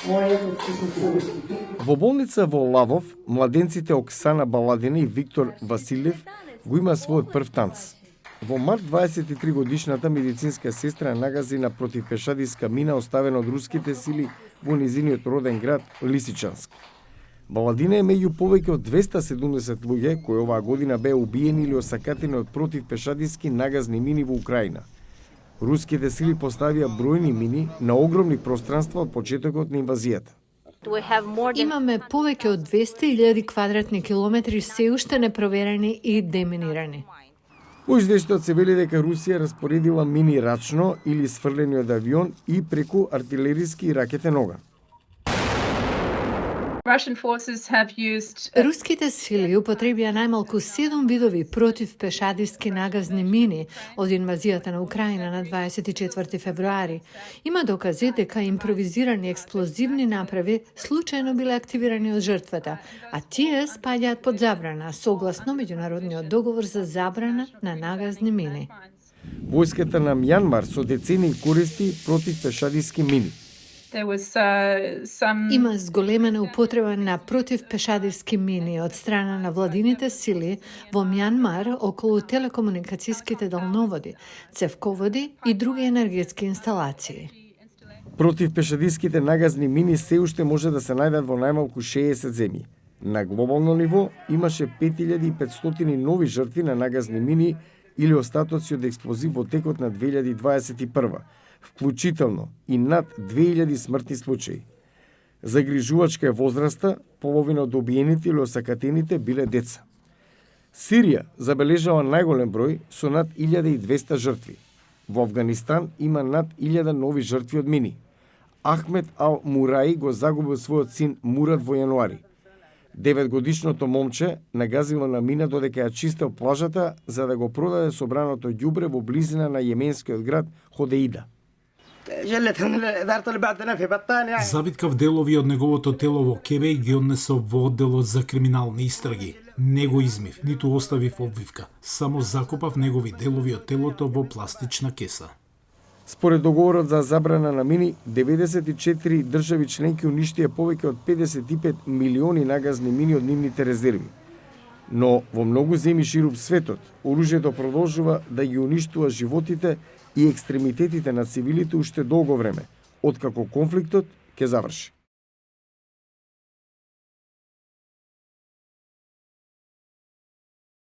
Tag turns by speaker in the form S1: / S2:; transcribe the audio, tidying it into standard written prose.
S1: Во болница во Лавов, младенците Оксана Баладина и Виктор Василев го има својот прв танц. Во март 23 годишната медицинска сестра нагази на противпешадиска мина оставена од руските сили во низиниот роден град Лисичанск. Баладина е меѓу повеќе од 270 луѓе кои оваа година беа убиени или осакатени од противпешадиски нагазни мини во Украина. Руските сили поставија бројни мини на огромни пространства од почетокот на инвазијата.
S2: Имаме повеќе од 200.000 квадратни километри се уште непроверени и деминирани.
S1: Во извештајот се вели дека Русија распоредила мини рачно или сфрлени од авион и преку артилериски и ракетен оган.
S2: Руските сили употребија најмалку 7 видови противпешадиски нагазни мини од инвазијата на Украина на 24 февруари. Има докази дека импровизирани експлозивни направи случајно биле активирани од жртвата, а тие спаѓаат под забрана согласно меѓународниот договор за забрана на нагазни мини.
S1: Војската на Мјанмар со децении користи противпешадиски мини.
S2: Има зголемена употреба на противпешадиски мини од страна на владините сили во Мјанмар околу телекомуникацијските далноводи, цевководи и други енергетски инсталации.
S1: Противпешадиските нагазни мини се уште може да се најдат во најмалку 60 земји. На глобално ниво имаше 5500 нови жртви на нагазни мини или остатоци од експлозив во текот на 2021, вклучително и над 2000 смртни случаи. Загрижувачка е возраста, половина од обиените или осакатените биле деца. Сирија забележала најголем број со над 1200 жртви. Во Афганистан има над 1000 нови жртви од мини. Ахмед Ал Мураи го загубил својот син Мурат во јануари. 9-годишното момче нагазило на мина додека ја чистел плажата за да го продаде собраното ѓубре во близина на јеменскиот град Ходеида.
S3: Завиткав делови од неговото тело во кебе и ги однесов во одделот за криминални истраги. Не го измив, ниту оставив обвивка. Само закопав негови делови од телото во пластична кеса.
S1: Според договорот за забрана на мини, 94 држави членки уништија повеќе од 55 милиони нагазни мини од нивните резерви. Но во многу земји шируп светот, оружјето продолжува да ги уништува животите и екстремитетите на цивилите уште долго време, откако конфликтот ќе заврши.